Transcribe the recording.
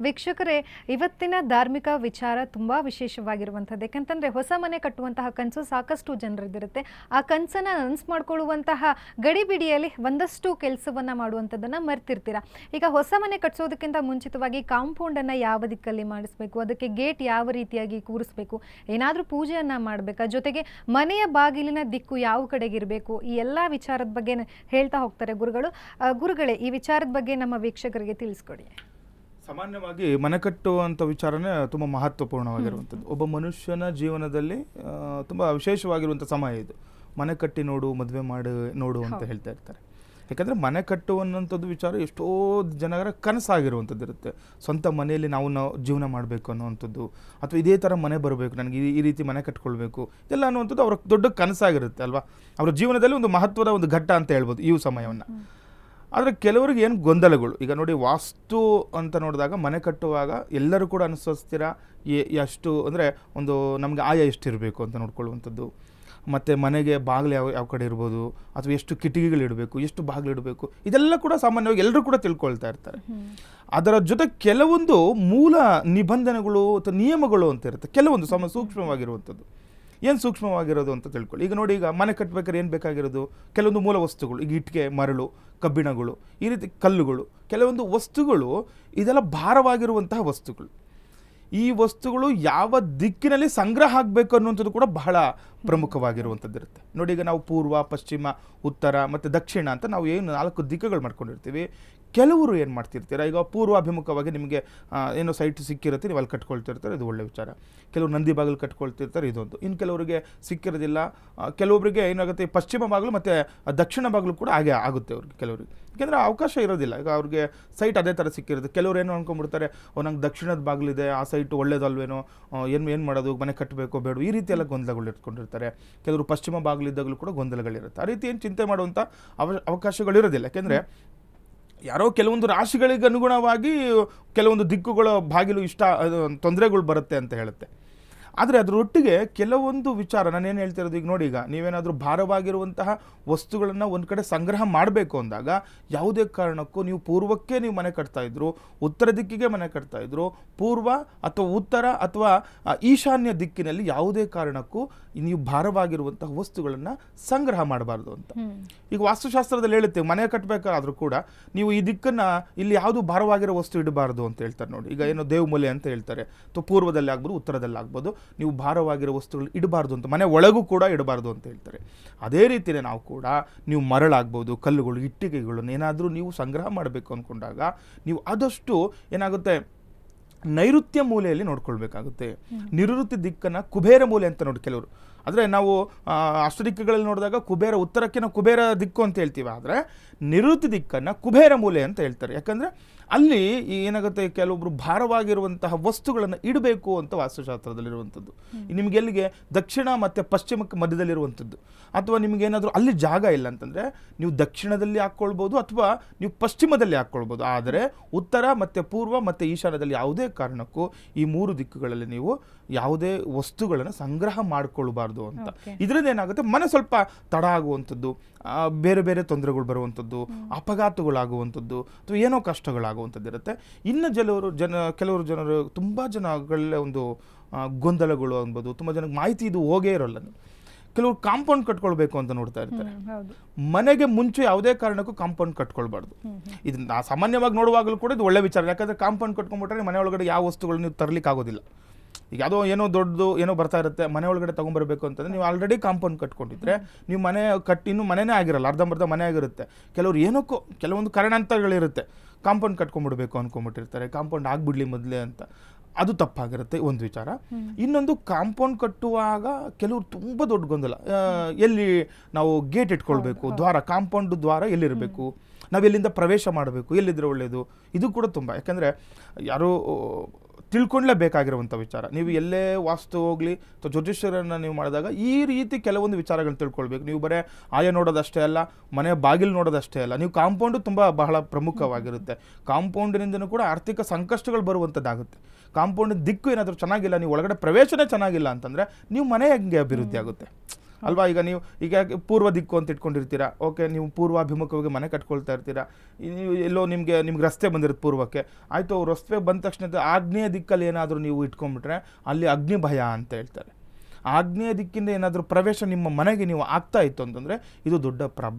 ವೀಕ್ಷಕರೇ, ಇವತ್ತಿನ ಧಾರ್ಮಿಕ ವಿಚಾರ ತುಂಬ ವಿಶೇಷವಾಗಿರುವಂಥದ್ದು. ಯಾಕಂತಂದರೆ ಹೊಸ ಮನೆ ಕಟ್ಟುವಂತಹ ಕನಸು ಸಾಕಷ್ಟು ಜನರದ್ದಿರುತ್ತೆ. ಆ ಕನಸನ್ನು ನನಸು ಮಾಡ್ಕೊಳ್ಳುವಂತಹ ಗಡಿಬಿಡಿಯಲ್ಲಿ ಒಂದಷ್ಟು ಕೆಲಸವನ್ನು ಮಾಡುವಂಥದ್ದನ್ನು ಮರ್ತಿರ್ತೀರ. ಈಗ ಹೊಸ ಮನೆ ಕಟ್ಟಿಸೋದಕ್ಕಿಂತ ಮುಂಚಿತವಾಗಿ ಕಾಂಪೌಂಡನ್ನು ಯಾವ ದಿಕ್ಕಲ್ಲಿ ಮಾಡಿಸ್ಬೇಕು, ಅದಕ್ಕೆ ಗೇಟ್ ಯಾವ ರೀತಿಯಾಗಿ ಕೂರಿಸ್ಬೇಕು, ಏನಾದರೂ ಪೂಜೆಯನ್ನು ಮಾಡಬೇಕಾ, ಜೊತೆಗೆ ಮನೆಯ ಬಾಗಿಲಿನ ದಿಕ್ಕು ಯಾವ ಕಡೆಗಿರಬೇಕು, ಈ ಎಲ್ಲ ವಿಚಾರದ ಬಗ್ಗೆ ಹೇಳ್ತಾ ಹೋಗ್ತಾರೆ ಗುರುಗಳು. ಗುರುಗಳೇ, ಈ ವಿಚಾರದ ಬಗ್ಗೆ ನಮ್ಮ ವೀಕ್ಷಕರಿಗೆ ತಿಳಿಸ್ಕೊಡಿ. ಸಾಮಾನ್ಯವಾಗಿ ಮನೆ ಕಟ್ಟುವಂಥ ವಿಚಾರನೇ ತುಂಬ ಮಹತ್ವಪೂರ್ಣವಾಗಿರುವಂಥದ್ದು. ಒಬ್ಬ ಮನುಷ್ಯನ ಜೀವನದಲ್ಲಿ ತುಂಬ ವಿಶೇಷವಾಗಿರುವಂಥ ಸಮಯ ಇದು. ಮನೆ ಕಟ್ಟಿ ನೋಡು, ಮದುವೆ ಮಾಡಿ ನೋಡು ಅಂತ ಹೇಳ್ತಾ ಇರ್ತಾರೆ. ಯಾಕಂದರೆ ಮನೆ ಕಟ್ಟುವಂಥದ್ದು ವಿಚಾರ ಎಷ್ಟೋ ಜನರ ಕನಸಾಗಿರುವಂಥದ್ದು ಇರುತ್ತೆ. ಸ್ವಂತ ಮನೆಯಲ್ಲಿ ನಾವು ಜೀವನ ಮಾಡಬೇಕು ಅನ್ನೋವಂಥದ್ದು, ಅಥವಾ ಇದೇ ಥರ ಮನೆ ಬರಬೇಕು, ನನಗೆ ಈ ರೀತಿ ಮನೆ ಕಟ್ಕೊಳ್ಬೇಕು, ಇದೆಲ್ಲ ಅನ್ನುವಂಥದ್ದು ಅವ್ರ ದೊಡ್ಡ ಕನಸಾಗಿರುತ್ತೆ ಅಲ್ವಾ. ಅವರ ಜೀವನದಲ್ಲಿ ಒಂದು ಮಹತ್ವದ ಒಂದು ಘಟ್ಟ ಅಂತ ಹೇಳ್ಬೋದು ಈ ಸಮಯವನ್ನು. ಆದರೆ ಕೆಲವರಿಗೆ ಏನು ಗೊಂದಲಗಳು, ಈಗ ನೋಡಿ ವಾಸ್ತು ಅಂತ ನೋಡಿದಾಗ ಮನೆ ಕಟ್ಟುವಾಗ ಎಲ್ಲರೂ ಕೂಡ ಅನುಸರಿಸ್ತೀರಾ ಎಷ್ಟು ಅಂದರೆ ಒಂದು ನಮಗೆ ಆಯ ಎಷ್ಟಿರಬೇಕು ಅಂತ ನೋಡ್ಕೊಳ್ಳುವಂಥದ್ದು, ಮತ್ತು ಮನೆಗೆ ಬಾಗಿಲು ಯಾವ ಕಡೆ ಇರ್ಬೋದು, ಅಥವಾ ಎಷ್ಟು ಕಿಟಕಿಗಳಿಡಬೇಕು, ಎಷ್ಟು ಬಾಗಿಲಿಡಬೇಕು, ಇದೆಲ್ಲ ಕೂಡ ಸಾಮಾನ್ಯವಾಗಿ ಎಲ್ಲರೂ ಕೂಡ ತಿಳ್ಕೊಳ್ತಾ ಇರ್ತಾರೆ. ಅದರ ಜೊತೆ ಕೆಲವೊಂದು ಮೂಲ ನಿಬಂಧನೆಗಳು ಅಥವಾ ನಿಯಮಗಳು ಅಂತ ಇರುತ್ತೆ, ಕೆಲವೊಂದು ಸೂಕ್ಷ್ಮವಾಗಿರುವಂಥದ್ದು. ಏನು ಸೂಕ್ಷ್ಮವಾಗಿರೋದು ಅಂತ ತಿಳ್ಕೊಳ್ಳಿ. ಈಗ ನೋಡಿ, ಈಗ ಮನೆ ಕಟ್ಟಬೇಕಾದ್ರೆ ಏನು ಬೇಕಾಗಿರೋದು, ಕೆಲವೊಂದು ಮೂಲ ವಸ್ತುಗಳು, ಈಗ ಇಟ್ಟಿಗೆ, ಮರಳು, ಕಬ್ಬಿಣಗಳು, ಈ ರೀತಿ ಕಲ್ಲುಗಳು, ಕೆಲವೊಂದು ವಸ್ತುಗಳು, ಇದೆಲ್ಲ ಭಾರವಾಗಿರುವಂತಹ ವಸ್ತುಗಳು. ಈ ವಸ್ತುಗಳು ಯಾವ ದಿಕ್ಕಿನಲ್ಲಿ ಸಂಗ್ರಹ ಆಗಬೇಕು ಅನ್ನುವಂಥದ್ದು ಕೂಡ ಬಹಳ ಪ್ರಮುಖವಾಗಿರುವಂಥದ್ದು ಇರುತ್ತೆ. ನೋಡಿ, ಈಗ ನಾವು ಪೂರ್ವ, ಪಶ್ಚಿಮ, ಉತ್ತರ ಮತ್ತು ದಕ್ಷಿಣ ಅಂತ ನಾವು ಏನು 4 ದಿಕ್ಕುಗಳು ಮಾಡ್ಕೊಂಡಿರ್ತೀವಿ. ಕೆಲವರು ಏನು ಮಾಡ್ತಿರ್ತೀರ, ಈಗ ಪೂರ್ವಾಭಿಮುಖವಾಗಿ ನಿಮಗೆ ಏನೋ ಸೈಟ್ ಸಿಕ್ಕಿರುತ್ತೆ, ನೀವು ಅಲ್ಲಿ ಕಟ್ಕೊಳ್ತಿರ್ತಾರೆ, ಇದು ಒಳ್ಳೆ ವಿಚಾರ. ಕೆಲವರು ನಂದಿ ಬಾಗಿಲು ಕಟ್ಕೊಳ್ತಿರ್ತಾರೆ, ಇದೊಂದು. ಇನ್ನು ಕೆಲವರಿಗೆ ಸಿಕ್ಕಿರೋದಿಲ್ಲ. ಕೆಲವೊಬ್ಬರಿಗೆ ಏನಾಗುತ್ತೆ, ಪಶ್ಚಿಮ ಬಾಗಿಲು ಮತ್ತು ದಕ್ಷಿಣ ಬಾಗಿಲು ಕೂಡ ಹಾಗೆ ಆಗುತ್ತೆ ಅವ್ರಿಗೆ, ಕೆಲವರಿಗೆ. ಯಾಕೆಂದರೆ ಅವಕಾಶ ಇರೋದಿಲ್ಲ, ಈಗ ಅವ್ರಿಗೆ ಸೈಟ್ ಅದೇ ಥರ ಸಿಕ್ಕಿರುತ್ತೆ. ಕೆಲವರು ಏನು ಅಂದ್ಕೊಂಡ್ಬಿಡ್ತಾರೆ, ನಂಗೆ ದಕ್ಷಿಣದ ಬಾಗಿಲಿದೆ, ಆ ಸೈಟ್ ಒಳ್ಳೇದಲ್ವೇನೋ, ಏನು ಮಾಡೋದು, ಮನೆ ಕಟ್ಟಬೇಕು ಬೇಡ, ಈ ರೀತಿ ಎಲ್ಲ ಗೊಂದಲಗಳು ಇಟ್ಕೊಂಡಿರ್ತಾರೆ. ಕೆಲವರು ಪಶ್ಚಿಮ ಬಾಗಿಲಿದ್ದಾಗಲೂ ಕೂಡ ಗೊಂದಲಗಳಿರುತ್ತೆ. ಆ ರೀತಿ ಏನು ಚಿಂತೆ ಮಾಡುವಂಥ ಅವಕಾಶಗಳಿರೋದಿಲ್ಲ. ಯಾಕೆಂದರೆ ಯಾರೋ ಕೆಲವೊಂದು ರಾಶಿಗಳಿಗೆ ಅನುಗುಣವಾಗಿ ಕೆಲವೊಂದು ದಿಕ್ಕುಗಳ ಬಾಗಿಲು ತೊಂದರೆಗಳು ಬರುತ್ತೆ ಅಂತ ಹೇಳುತ್ತೆ. ಆದರೆ ಅದರೊಟ್ಟಿಗೆ ಕೆಲವೊಂದು ವಿಚಾರ ನಾನೇನು ಹೇಳ್ತಿರೋದು, ಈಗ ನೋಡಿ, ಈಗ ನೀವೇನಾದರೂ ಭಾರವಾಗಿರುವಂತಹ ವಸ್ತುಗಳನ್ನು ಒಂದು ಕಡೆ ಸಂಗ್ರಹ ಮಾಡಬೇಕು ಅಂದಾಗ ಯಾವುದೇ ಕಾರಣಕ್ಕೂ ನೀವು ಪೂರ್ವಕ್ಕೆ ನೀವು ಮನೆ ಕಟ್ತಾಯಿದ್ರು, ಉತ್ತರ ದಿಕ್ಕಿಗೆ ಮನೆ ಕಟ್ತಾಯಿದ್ರು, ಪೂರ್ವ ಅಥವಾ ಉತ್ತರ ಅಥವಾ ಈಶಾನ್ಯ ದಿಕ್ಕಿನಲ್ಲಿ ಯಾವುದೇ ಕಾರಣಕ್ಕೂ ನೀವು ಭಾರವಾಗಿರುವಂತಹ ವಸ್ತುಗಳನ್ನು ಸಂಗ್ರಹ ಮಾಡಬಾರ್ದು ಅಂತ. ಈಗ ವಾಸ್ತುಶಾಸ್ತ್ರದಲ್ಲಿ ಹೇಳುತ್ತೆ, ಮನೆ ಕಟ್ಟಬೇಕಾದ್ರೂ ಕೂಡ ನೀವು ಈ ದಿಕ್ಕನ್ನು ಇಲ್ಲಿ ಯಾವುದು ಭಾರವಾಗಿರೋ ವಸ್ತು ಇಡಬಾರ್ದು ಅಂತ ಹೇಳ್ತಾರೆ. ನೋಡಿ, ಈಗ ಏನೋ ದೇವಮೂಲೆ ಅಂತ ಹೇಳ್ತಾರೆ, ಅಥವಾ ಪೂರ್ವದಲ್ಲಿ ಆಗ್ಬೋದು, ಉತ್ತರದಲ್ಲಿ ಆಗ್ಬೋದು, ನೀವು ಭಾರವಾಗಿರೋ ವಸ್ತುಗಳು ಇಡಬಾರ್ದು ಅಂತ, ಮನೆ ಒಳಗೂ ಕೂಡ ಇಡಬಾರ್ದು ಅಂತ ಹೇಳ್ತಾರೆ. ಅದೇ ರೀತಿಯೇ ನಾವು ಕೂಡ ನೀವು ಮರಳಾಗ್ಬೋದು, ಕಲ್ಲುಗಳು, ಇಟ್ಟಿಗೆಗಳನ್ನು ಏನಾದರೂ ನೀವು ಸಂಗ್ರಹ ಮಾಡಬೇಕು ಅಂದ್ಕೊಂಡಾಗ ನೀವು ಆದಷ್ಟು ಏನಾಗುತ್ತೆ, ನೈಋತ್ಯ ಮೂಲೆಯಲ್ಲಿ ನೋಡ್ಕೊಳ್ಬೇಕಾಗುತ್ತೆ. ನಿವೃತ್ತಿ ದಿಕ್ಕನ್ನು ಕುಬೇರ ಮೂಲೆ ಅಂತ ನೋಡಿ ಕೆಲವರು. ಆದರೆ ನಾವು ಅಷ್ಟದಿಕ್ಕುಗಳಲ್ಲಿ ನೋಡಿದಾಗ ಕುಬೇರ ಉತ್ತರಕ್ಕೆ ನಾವು ಕುಬೇರ ದಿಕ್ಕು ಅಂತ ಹೇಳ್ತೀವಿ, ಆದರೆ ನಿವೃತ್ತಿ ದಿಕ್ಕನ್ನು ಕುಬೇರ ಮೂಲೆ ಅಂತ ಹೇಳ್ತಾರೆ. ಯಾಕಂದರೆ ಅಲ್ಲಿ ಏನಾಗುತ್ತೆ, ಕೆಲವೊಬ್ಬರು ಭಾರವಾಗಿರುವಂತಹ ವಸ್ತುಗಳನ್ನು ಇಡಬೇಕು ಅಂತ ವಾಸ್ತುಶಾಸ್ತ್ರದಲ್ಲಿರುವಂಥದ್ದು. ನಿಮ್ಗೆ ಎಲ್ಲಿಗೆ, ದಕ್ಷಿಣ ಮತ್ತು ಪಶ್ಚಿಮಕ್ಕೆ ಮಧ್ಯದಲ್ಲಿರುವಂಥದ್ದು. ಅಥವಾ ನಿಮಗೇನಾದರೂ ಅಲ್ಲಿ ಜಾಗ ಇಲ್ಲ ಅಂತಂದರೆ ನೀವು ದಕ್ಷಿಣದಲ್ಲಿ ಹಾಕ್ಕೊಳ್ಬೋದು, ಅಥವಾ ನೀವು ಪಶ್ಚಿಮದಲ್ಲಿ ಹಾಕ್ಕೊಳ್ಬೋದು. ಆದರೆ ಉತ್ತರ ಮತ್ತು ಪೂರ್ವ ಮತ್ತು ಈಶಾನ್ಯದಲ್ಲಿ ಯಾವುದೇ ಕಾರಣಕ್ಕೂ ಈ 3 ದಿಕ್ಕುಗಳಲ್ಲಿ ನೀವು ಯಾವುದೇ ವಸ್ತುಗಳನ್ನು ಸಂಗ್ರಹ ಮಾಡಿಕೊಳ್ಬಾರ್ದು ಅಂತ. ಇದರಿಂದ ಏನಾಗುತ್ತೆ, ಮನೆ ಸ್ವಲ್ಪ ತಡ ಆಗುವಂಥದ್ದು, ಬೇರೆ ಬೇರೆ ತೊಂದರೆಗಳು ಬರುವಂಥದ್ದು, ಅಪಘಾತಗಳಾಗುವಂಥದ್ದು, ಅಥವಾ ಏನೋ ಕಷ್ಟಗಳಾಗುವಂಥದ್ದು ಇರುತ್ತೆ. ಇನ್ನು ಕೆಲವರು ಜನರು ತುಂಬ ಜನಗಳಲ್ಲೇ ಒಂದು ಗೊಂದಲಗಳು ಅನ್ಬೋದು, ತುಂಬ ಜನಕ್ಕೆ ಮಾಹಿತಿ ಇದು ಹೋಗೇ ಇರೋಲ್ಲ. ಕೆಲವರು ಕಾಂಪೌಂಡ್ ಕಟ್ಕೊಳ್ಬೇಕು ಅಂತ ನೋಡ್ತಾ ಇರ್ತಾರೆ. ಮನೆಗೆ ಮುಂಚೆ ಯಾವುದೇ ಕಾರಣಕ್ಕೂ ಕಾಂಪೌಂಡ್ ಕಟ್ಕೊಳ್ಬಾರ್ದು. ಇದನ್ನ ಸಾಮಾನ್ಯವಾಗಿ ನೋಡುವಾಗಲೂ ಕೂಡ ಇದು ಒಳ್ಳೆ ವಿಚಾರ. ಯಾಕಂದರೆ ಕಾಂಪೌಂಡ್ ಕಟ್ಕೊಂಡ್ಬಿಟ್ರೆ ಮನೆ ಒಳಗಡೆ ಯಾವ ವಸ್ತುಗಳು ನೀವು ತರಲಿಕ್ಕೆ ಆಗೋದಿಲ್ಲ. ಈಗ ಯಾವುದೋ ಏನೋ ದೊಡ್ಡದು ಏನೋ ಬರ್ತಾ ಇರುತ್ತೆ, ಮನೆ ಒಳಗಡೆ ತೊಗೊಂಬರ್ಬೇಕು ಅಂತಂದರೆ ನೀವು ಆಲ್ರೆಡಿ ಕಾಂಪೌಂಡ್ ಕಟ್ಕೊಂಡಿದ್ರೆ ನೀವು ಮನೆ ಇನ್ನೂ ಮನೆಯೇ ಆಗಿರಲ್ಲ, ಅರ್ಧಂಬರ್ಧ ಮನೆ ಆಗಿರುತ್ತೆ. ಕೆಲವರು ಏನಕ್ಕೋ ಕೆಲವೊಂದು ಕಾರಣಾಂತರಗಳಿರುತ್ತೆ, ಕಾಂಪೌಂಡ್ ಕಟ್ಕೊಂಡ್ಬಿಡ್ಬೇಕು ಅಂದ್ಕೊಂಡ್ಬಿಟ್ಟಿರ್ತಾರೆ, ಕಾಂಪೌಂಡ್ ಆಗ್ಬಿಡ್ಲಿ ಮೊದಲೇ ಅಂತ. ಅದು ತಪ್ಪಾಗಿರುತ್ತೆ, ಒಂದು ವಿಚಾರ. ಇನ್ನೊಂದು, ಕಾಂಪೌಂಡ್ ಕಟ್ಟುವಾಗ ಕೆಲವರು ತುಂಬ ದೊಡ್ಡ ಗೊಂದಲ, ಎಲ್ಲಿ ನಾವು ಗೇಟ್ ಇಟ್ಕೊಳ್ಬೇಕು, ದ್ವಾರ, ಕಾಂಪೌಂಡ್ ದ್ವಾರ ಎಲ್ಲಿರಬೇಕು, ನಾವು ಎಲ್ಲಿಂದ ಪ್ರವೇಶ ಮಾಡಬೇಕು, ಎಲ್ಲಿದ್ರೆ ಒಳ್ಳೆಯದು, ಇದು ಕೂಡ ತುಂಬ. ಯಾಕಂದರೆ ಯಾರೋ ತಿಳ್ಕೊಳ್ಳೇಬೇಕಾಗಿರುವಂಥ ವಿಚಾರ. ನೀವು ಎಲ್ಲೇ ವಾಸ್ತು ಹೋಗಲಿ ಅಥವಾ ಜ್ಯೋತಿಷ್ಯರನ್ನು ನೀವು ಮಾಡಿದಾಗ ಈ ರೀತಿ ಕೆಲವೊಂದು ವಿಚಾರಗಳನ್ನ ತಿಳ್ಕೊಳ್ಬೇಕು. ನೀವು ಬರೀ ಆಯ ನೋಡೋದಷ್ಟೇ ಅಲ್ಲ, ಮನೆ ಬಾಗಿಲು ನೋಡೋದಷ್ಟೇ ಅಲ್ಲ, ನೀವು ಕಾಂಪೌಂಡು ಬಹಳ ಪ್ರಮುಖವಾಗಿರುತ್ತೆ. ಕಾಂಪೌಂಡಿನಿಂದನೂ ಕೂಡ ಆರ್ಥಿಕ ಸಂಕಷ್ಟಗಳು ಬರುವಂಥದ್ದಾಗುತ್ತೆ. ಕಾಂಪೌಂಡ್ ದಿಕ್ಕು ಏನಾದರೂ ಚೆನ್ನಾಗಿಲ್ಲ, ನೀವು ಒಳಗಡೆ ಪ್ರವೇಶನೇ ಚೆನ್ನಾಗಿಲ್ಲ ಅಂತಂದರೆ ನೀವು ಮನೆ ಹೆಂಗೆ ಅಭಿವೃದ್ಧಿ ಆಗುತ್ತೆ? ಅಲ್ವಾ? ಈಗ ಪೂರ್ವ ದಿಕ್ಕು ಅಂತ ಇಟ್ಕೊಂಡಿರ್ತೀರಾ, ಓಕೆ, ನೀವು ಪೂರ್ವಾಭಿಮುಖವಾಗಿ ಮನೆ ಕಟ್ಕೊಳ್ತಾ ಇರ್ತೀರಾ, ನೀವು ಎಲ್ಲೋ ನಿಮ್ಗೆ ರಸ್ತೆ ಬಂದಿರುತ್ತೆ ಪೂರ್ವಕ್ಕೆ, ಆಯಿತು, ರಸ್ತೆ ಬಂದ ತಕ್ಷಣ ಆಗ್ನೇಯ ದಿಕ್ಕಲ್ಲಿ ಏನಾದರೂ ನೀವು ಇಟ್ಕೊಂಡ್ಬಿಟ್ರೆ ಅಲ್ಲಿ ಅಗ್ನಿ ಭಯ ಅಂತ ಹೇಳ್ತಾರೆ. ಆಗ್ನೇಯ ದಿಕ್ಕಿಂದ ಏನಾದರೂ ಪ್ರವೇಶ ನಿಮ್ಮ ಮನೆಗೆ ನೀವು ಆಗ್ತಾ ಇತ್ತು ಅಂತಂದರೆ ಇದು ದೊಡ್ಡ ಪ್ರಾಬ್ಲಮ್.